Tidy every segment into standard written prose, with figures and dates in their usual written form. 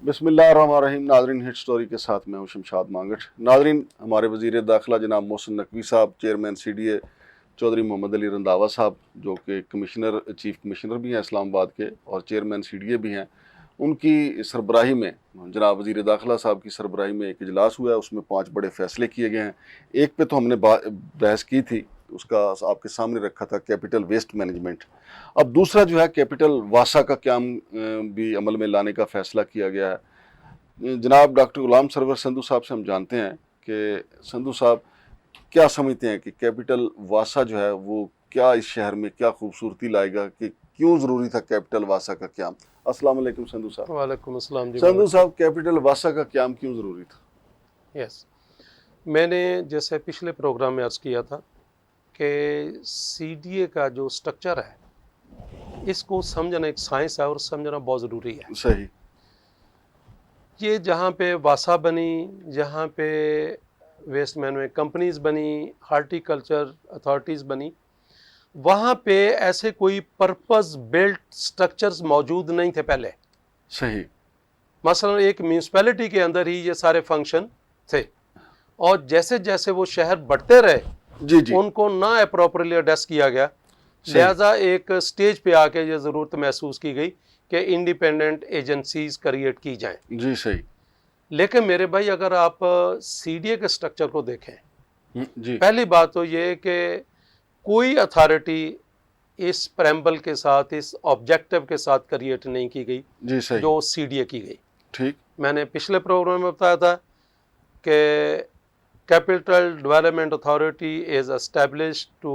बिस्मिल्लाहिर्रहमानिर्रहीम। नाजरीन, hit story के साथ मैं हूं शमशाद मांगट। नाजरीन, हमारे वज़ीर दाखिला जनाब मोहसिन नकवी साहब, चेयरमैन CDA चौधरी मोहम्मद अली रंधावा साहब, जो कि चीफ कमिश्नर भी हैं इस्लामाबाद के और चेयरमैन CDA भी हैं, उनकी सरबराही में जनाब वज़ीर दाखिला साहब की सरबराही में एक इजलास हुआ है। उसमें 5 बड़े फैसले किए गए हैं। एक पे तो हमने बहस की थी, उसका आपके सामने रखा था, कैपिटल वेस्ट मैनेजमेंट। अब दूसरा जो है कैपिटल वासा का क्याम भी अमल में लाने का फैसला किया गया है। जनाब डॉक्टर गुलाम सरवर संधू साहब से हम जानते हैं कि संधू साहब क्या समझते हैं कि कैपिटल वासा जो है वो क्या इस शहर में क्या खूबसूरती लाएगा, कि क्यों ज़रूरी था कैपिटल वासा का क्याम। अस्सलाम वालेकुम संधू साहब। वालेकुम अस्सलाम जी। संधू साहब, कैपिटल वासा का क्याम क्यों ज़रूरी था? यस, मैंने जैसे पिछले प्रोग्राम में अर्ज़ किया था कि CDA का जो स्ट्रक्चर है इसको समझना एक साइंस है और समझना बहुत ज़रूरी है। सही। ये जहाँ पे वासा बनी, जहाँ पे वेस्ट मैनेजमेंट कंपनीज बनी, हार्टिकल्चर अथॉरिटीज़ बनी, वहाँ पे ऐसे कोई पर्पस बिल्ट स्ट्रक्चर्स मौजूद नहीं थे पहले। सही। मसलन एक म्यूनसिपैलिटी के अंदर ही ये सारे फंक्शन थे और जैसे जैसे वो शहर बढ़ते रहे जी। उनको ना अप्रोप्रियटली एड्रेस किया गया, लिहाजा एक स्टेज पे आके ये ज़रूरत महसूस की गई कि इंडिपेंडेंट एजेंसीज क्रिएट की जाएं। जी सही। लेकिन मेरे भाई, अगर आप CDA के स्ट्रक्चर को देखें, जी। पहली बात तो ये कि कोई अथॉरिटी इस प्रेम्बल के साथ, इस ऑब्जेक्टिव के साथ क्रिएट नहीं की गई जी सही। जो CDA की गई। ठीक। मैंने पिछले प्रोग्राम में बताया था कि Capital Development Authority is established to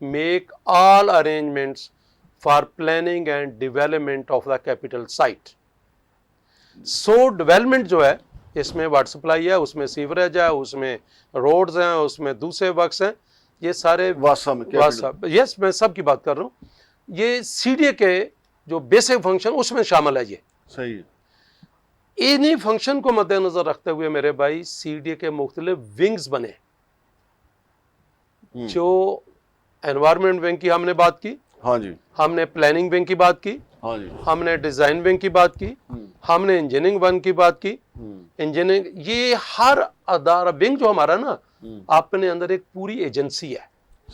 make all arrangements for planning and development of the capital site. So development जो है इसमें वाटर सप्लाई है, उसमें सीवरेज है, उसमें रोड्स हैं, उसमें दूसरे वर्क्स हैं, ये सारे वासा में यस, मैं सब की बात कर रहा हूँ। ये CDA के जो बेसिक फंक्शन उसमें शामिल है। ये सही है। इन्हीं फंक्शन को मद्देनजर रखते हुए मेरे भाई CDA के मुख्तलिफ विंग्स बने। जो एनवायरनमेंट विंग की हमने बात की, हाँ जी, हमने प्लानिंग विंग की बात की, हाँ जी, हमने डिजाइन विंग की बात की, हमने इंजीनियरिंग विंग की बात की। इंजीनियरिंग, ये हर अदारा विंग जो हमारा ना, अपने अंदर एक पूरी एजेंसी है।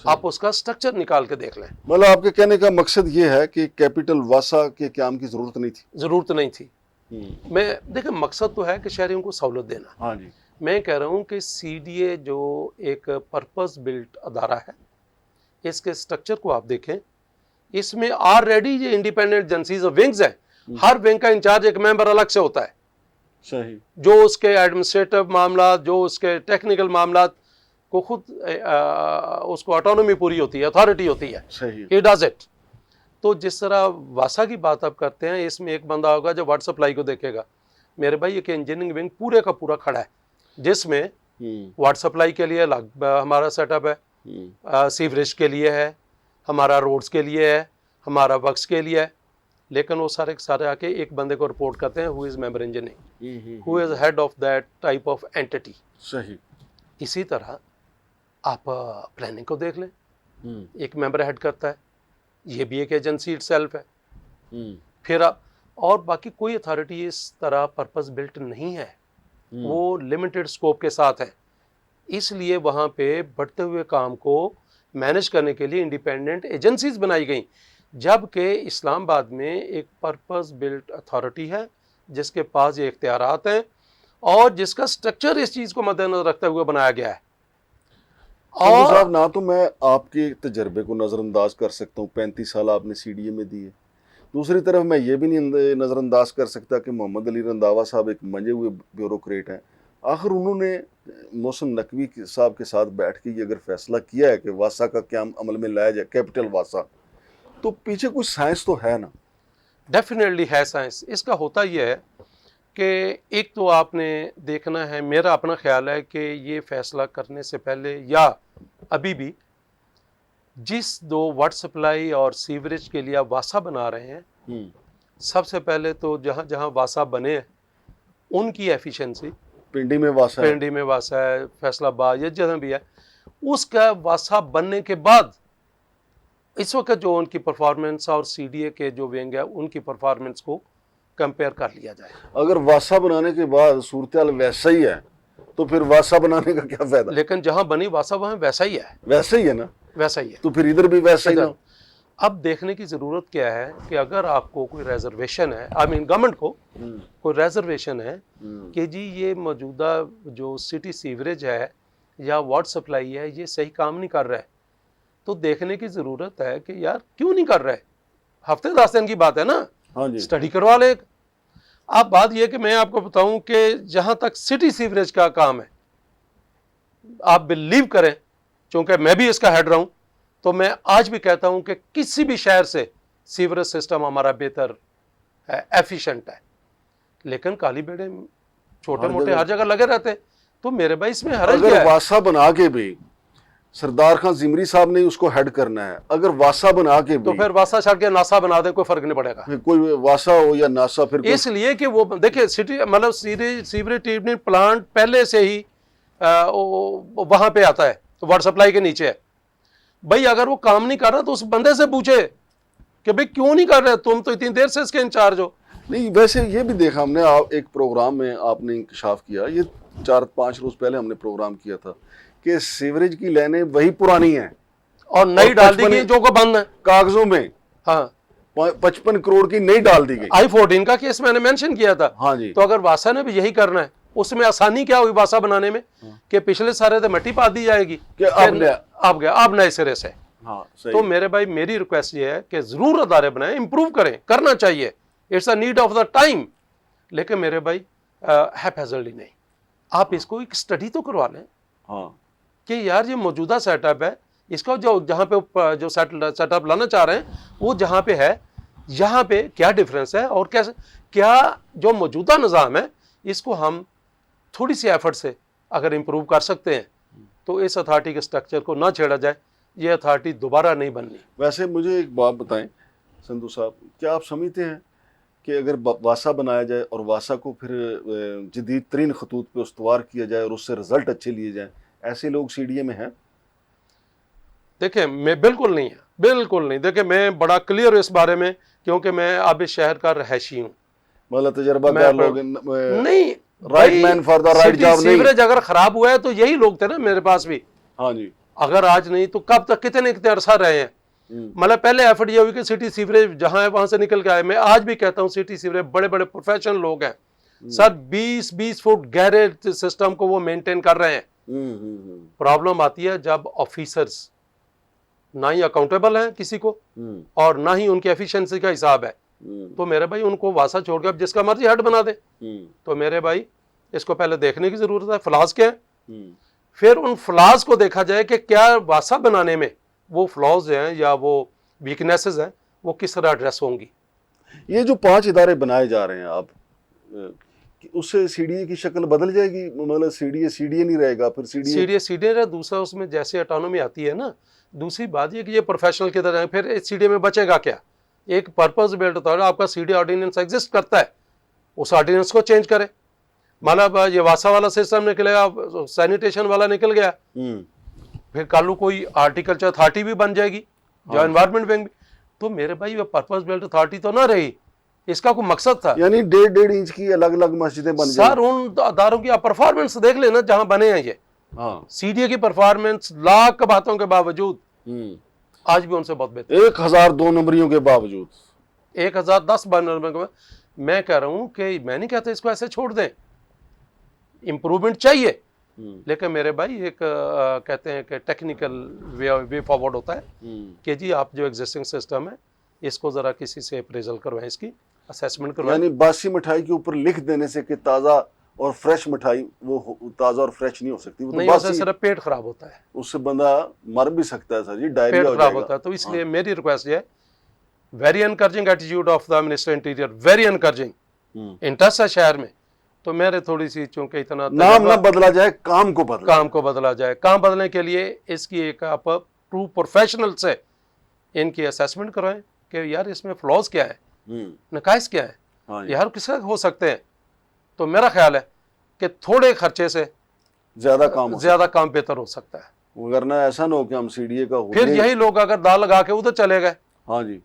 आप उसका स्ट्रक्चर निकाल के देख लें। मतलब आपके कहने का मकसद ये है कि कैपिटल वासा के क्याम की जरूरत नहीं थी। जरूरत नहीं थी। मैं देखिए, मकसद तो है कि शहरियों को सहूलत देना। हाँ जी। मैं कह रहा हूँ कि CDA जो एक पर्पस बिल्ट अदारा है, इसके स्ट्रक्चर को आप देखें, इसमें ऑलरेडी ये इंडिपेंडेंट एजेंसीज और विंग्स हैं। हर विंग का इंचार्ज एक मेंबर अलग से होता है। सही। जो उसके एडमिनिस्ट्रेटिव मामला, जो उसके टेक्निकल मामला को खुद उसको ऑटोनॉमी पूरी होती है, अथॉरिटी होती है। सही। He does it. तो जिस तरह वासा की बात आप करते हैं, इसमें एक बंदा होगा जो वाटर सप्लाई को देखेगा। मेरे भाई, एक इंजीनियरिंग विंग पूरे का पूरा खड़ा है, जिसमें वाटर सप्लाई के लिए अलग हमारा सेटअप है, सीवरेज के लिए है, हमारा रोड्स के लिए है, हमारा वर्क्स के लिए है। लेकिन वो सारे सारे आके एक बंदे को रिपोर्ट करते हैं, who is member engineering, who is head of that type of entity. सही। इसी तरह आप प्लानिंग को देख लें, एक मेंबर हेड करता है, ये भी एक एजेंसी इटसेल्फ है। फिर आप और बाकी कोई अथॉरिटी इस तरह पर्पस बिल्ट नहीं है, वो लिमिटेड स्कोप के साथ है। इसलिए वहाँ पे बढ़ते हुए काम को मैनेज करने के लिए इंडिपेंडेंट एजेंसीज बनाई गई, जबकि इस्लामाबाद में एक पर्पस बिल्ट अथॉरिटी है जिसके पास ये इख्तियारात हैं और जिसका स्ट्रक्चर इस चीज़ को मद्देनजर रखते हुए बनाया गया है। और साहब, ना तो मैं आपके तजर्बे को नज़रअंदाज कर सकता हूँ, 35 साल आपने CDA में दिए। दूसरी तरफ मैं ये भी नहीं नज़रअंदाज कर सकता कि मोहम्मद अली रंधावा साहब एक मंजे हुए ब्यूरोक्रेट हैं। आखिर उन्होंने मोहसिन नकवी साहब के साथ बैठ के ये अगर फैसला किया है कि वासा का क्याम अमल में लाया जाए, कैपिटल वासा, तो पीछे कुछ साइंस तो है ना? डेफिनेटली है साइंस। इसका होता यह है कि एक तो आपने देखना है, मेरा अपना ख्याल है कि ये फैसला करने से पहले या अभी भी जिस दो वाटर सप्लाई और सीवरेज के लिए आप वासा बना रहे हैं, सबसे पहले तो जहाँ जहाँ वासा बने हैं उनकी एफिशिएंसी, पिंडी में वासा है, पिंडी में वासा है, फैसलाबाद, ये जहाँ भी है, उसका वासा बनने के बाद इस वक्त जो उनकी परफॉर्मेंस और CDA के जो विंग है उनकी परफॉर्मेंस को कंपेयर कर लिया जाए। अगर वासा बनाने के बाद सूरत हाल वैसा ही है तो फिर वासा बनाने का क्या फायदा? लेकिन जहां बनी वासा वहां वैसा ही है, वैसा ही है ना, वैसा ही है। तो फिर इधर भी वैसा ही ना। इधर अब देखने की ज़रूरत क्या है कि अगर आपको कोई रिजर्वेशन है, आई मीन गवर्नमेंट को कोई रिजर्वेशन है कि जी ये मौजूदा जो सिटी सीवरेज है या वाटर सप्लाई है ये सही काम नहीं कर रहा है, तो देखने की ज़रूरत है कि यार क्यों नहीं कर रहा है। हफ्ते 10 दिन की बात है ना, हाँ जी, स्टडी करवा ले। अब बात यह कि मैं आपको बताऊं कि जहां तक सिटी सीवरेज का काम है, आप बिलीव करें, चूंकि मैं भी इसका हेड रहा हूं, तो मैं आज भी कहता हूं कि किसी भी शहर से सीवरेज सिस्टम हमारा बेहतर है, एफिशिएंट है। लेकिन काली बेड़े छोटे मोटे हर जगह लगे रहते हैं, तो मेरे भाई इसमें हर्ज क्या अगर है? वासा बना के भी सरदार खान जिमरी साहब ने उसको हेड करना है, अगर वासा बना के भी तो फिर वासा छड़ के नासा बना दे, कोई फर्क नहीं पड़ेगा। फिर कोई वासा हो या नासा, फिर इसलिए कि वो देखिए सिटी मतलब सीवरेज ट्रीटमेंट प्लांट पहले से ही वहां पे आता है, वाटर सप्लाई के नीचे है। भाई अगर वो काम नहीं कर रहा तो उस बंदे से पूछे कि भाई क्यों नहीं कर रहे, तुम तो इतनी देर से इसके इंचार्ज हो। नहीं, वैसे ये भी देखा हमने, आप एक प्रोग्राम में आपने इंकशाफ किया, ये 4-5 रोज पहले हमने प्रोग्राम किया था कि सीवरेज की लाइनें वही पुरानी हैं और नई डाल दी गई जो को बंद है कागजों में। हाँ, 55 करोड़ की नई डाल दी गई। I-14 का केस मैंने मेंशन किया था। हाँ जी, तो अगर वासा ने भी यही करना है, उसमें आसानी क्या हुई वासा बनाने में कि पिछले सारे तो मिट्टी पा दी जाएगी कि अब नए सिरे से। हाँ, सही। तो मेरे भाई मेरी रिक्वेस्ट ये है कि जरूर अदारे बनाएं, इंप्रूव करें, करना चाहिए, it's a need of the time. लेकिन मेरे भाई हैपहैज़र्डली नहीं, आप इसको एक स्टडी तो करवा लें हाँ, कि यार ये मौजूदा सेटअप है, इसका जो जहाँ पे जो सेटअप लाना चाह रहे हैं वो जहाँ पे है, यहाँ पे क्या डिफरेंस है और कैसे क्या जो मौजूदा निज़ाम है इसको हम थोड़ी सी एफर्ट से अगर इम्प्रूव कर सकते हैं तो इस अथॉरिटी के स्ट्रक्चर को ना छेड़ा जाए, ये अथॉरिटी दोबारा नहीं बननी। वैसे मुझे एक बात बताएं संधू साहब, क्या आप समझते हैं कि अगर वासा बनाया जाए और वासा को फिर जदीद तरीन खतूत पे उस्तवार किया जाए और उससे रिजल्ट अच्छे लिए जाएं, ऐसे लोग सीडीए में हैं? देखिए मैं बिल्कुल नहीं है, बिल्कुल नहीं। देखिए मैं बड़ा क्लियर हूँ इस बारे में, क्योंकि मैं अब इस शहर का रहायशी हूँ। मतलब तजर्बाकार लोग नहीं, right man for the right job नहीं। सीवरेज अगर खराब हुआ है तो यही लोग थे ना मेरे पास भी। हाँ जी, अगर आज नहीं तो कब तक, कितने अरसा रहे हैं। मतलब पहले एफर्ट ये हुई कि सिटी सीवरेज जहां है वहां से निकल के आए। मैं आज भी कहता हूं सिटी सीवरेज बड़े बड़े प्रोफेशनल लोग हैं सर, 20-20 फुट गहरे सिस्टम को वो मेंटेन कर रहे हैं। प्रॉब्लम आती है जब ऑफिसर्स ना ही अकाउंटेबल हैं किसी को और ना ही उनकी एफिशिएंसी का हिसाब है। तो मेरे भाई उनको वासा छोड़ के अब जिसका मर्जी हेड बना दे। तो मेरे भाई इसको पहले देखने की जरूरत है फ्लॉज क्या है, फिर उन फ्लॉज को देखा जाए कि क्या वासा बनाने में वो फ्लॉज हैं या वो वीकनेसेस हैं वो किस तरह एड्रेस होंगी। ये जो 5 इदारे बनाए जा रहे हैं आप, उससे सीडीए की शक्ल बदल जाएगी? मतलब सीडीए नहीं रहेगा, फिर सीडीए रहा। दूसरा उसमें जैसे ऑटोनॉमी आती है ना, दूसरी बात ये कि ये प्रोफेशनल की तरह है, फिर सीडीए में बचेगा क्या? एक पर्पस बिल्ट होता है, आपका सीडीए ऑर्डिनेंस एग्जिस्ट करता है, उस ऑर्डिनेंस को चेंज करें। मतलब ये वासा वाला सिस्टम निकलेगा, सैनिटेशन वाला निकल गया, फिर कालू कोई आर्टिकल्चर अथॉरिटी भी बन जाएगी जो एनवायरमेंट विंग भी। तो मेरे भाई ये पर्पस बिल्ट अथॉरिटी तो ना रही, इसका कोई मकसद था। यानी 1.5 इंच की अलग अलग मस्जिदें बन सर उन अदारों की आप परफॉर्मेंस देख लेना जहां बने हैं ये। हाँ, सीडीए की परफॉर्मेंस लाख बातों के बावजूद आज भी उनसे बहुत बेहतर। 1002 नंबरियों के बावजूद 1010 नंबर के, मैं कह रहा हूं कि मैं नहीं कहता इसको ऐसे छोड़ दें, इंप्रूवमेंट चाहिए। लेकिन मेरे भाई एक कहते हैं कि टेक्निकल वे फॉरवर्ड होता है कि जी आप जो एग्जिस्टिंग सिस्टम है इसको जरा किसी से अप्रेजल करवाएं, इसकी असेसमेंट करवाएं। यानी बासी मिठाई के ऊपर लिख देने से कि ताज़ा और फ्रेश मिठाई, वो ताज़ा और फ्रेश नहीं हो सकती, वो तो नहीं, बासी, उससे सिर्फ पेट खराब होता है, उससे बंदा मर भी सकता है सर जी, डायरिया पेट हो खराब जाएगा। होता है। तो इसलिए मेरी रिक्वेस्ट ये है, very encouraging attitude of the minister interior, very encouraging interest है शहर में। तो मेरे थोड़ी सी चूंकि इतना नाम ना बदला जाए, काम को बदला जाए। काम बदलने के लिए इसकी एक आप ट्रू प्रोफेशनल से इनकी असेसमेंट करवाएं कि यार इसमें फ्लॉज क्या है, नकाइस क्या है, हाँ यार किस हो सकते हैं। तो मेरा ख्याल है कि थोड़े खर्चे से ज्यादा काम बेहतर हो सकता है। वरना ऐसा ना हो कि हम सीडीए का फिर यही लोग अगर दाल लगा के उधर चले गए, हाँ जी,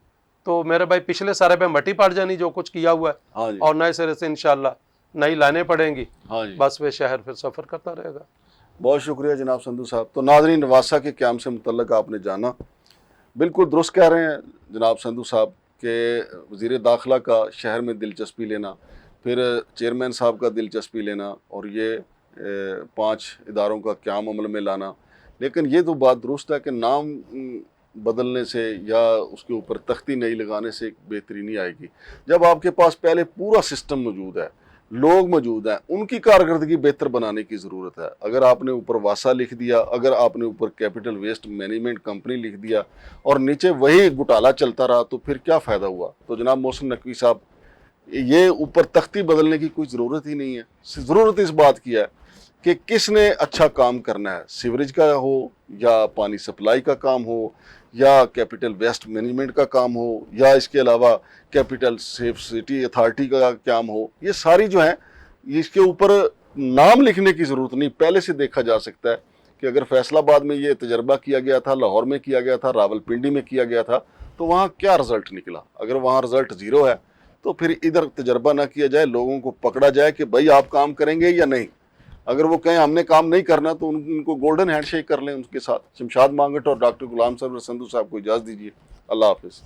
तो मेरे भाई पिछले सारे पे मट्टी पड़ जानी जो कुछ किया हुआ है, हाँ जी, और नए सिरे से इंशाल्लाह नई लाने पड़ेंगी। हाँ जी। बस वे शहर फिर सफ़र करता रहेगा। बहुत शुक्रिया जनाब संधू साहब। तो नाज़रीन, नवासा के क़याम से मुतल्लक आपने जाना, बिल्कुल दुरुस्त कह रहे हैं जनाब संधू साहब के वज़ीर दाखिला का शहर में दिलचस्पी लेना, फिर चेयरमैन साहब का दिलचस्पी लेना और ये 5 इदारों का क़याम अमल में लाना। लेकिन ये तो बात दुरुस्त है कि नाम बदलने से या उसके ऊपर तख्ती नई लगाने से बेहतरी नहीं आएगी। जब आपके पास पहले पूरा सिस्टम मौजूद है, लोग मौजूद हैं, उनकी कारकर्दगी बेहतर बनाने की ज़रूरत है। अगर आपने ऊपर वासा लिख दिया, अगर आपने ऊपर कैपिटल वेस्ट मैनेजमेंट कंपनी लिख दिया और नीचे वही घोटाला चलता रहा, तो फिर क्या फ़ायदा हुआ। तो जनाब मोहसिन नकवी साहब, ये ऊपर तख्ती बदलने की कोई ज़रूरत ही नहीं है। ज़रूरत इस बात की है कि किसने अच्छा काम करना है, सीवरेज का हो या पानी सप्लाई का काम हो या कैपिटल वेस्ट मैनेजमेंट का काम हो या इसके अलावा कैपिटल सेफ सिटी अथॉरिटी का काम हो। ये सारी जो है, इसके ऊपर नाम लिखने की ज़रूरत नहीं, पहले से देखा जा सकता है कि अगर फैसलाबाद में ये तजर्बा किया गया था, लाहौर में किया गया था, रावलपिंडी में किया गया था, तो वहाँ क्या रिज़ल्ट निकला। अगर वहाँ रिज़ल्ट ज़ीरो है तो फिर इधर तजर्बा ना किया जाए, लोगों को पकड़ा जाए कि भाई आप काम करेंगे या नहीं। अगर वो कहें हमने काम नहीं करना तो उनको गोल्डन हैंडशेक कर लें उनके साथ। शमशाद मांगट और डॉक्टर गुलाम सब्र संधू साहब को इजाज़त दीजिए। अल्लाह हाफिज़।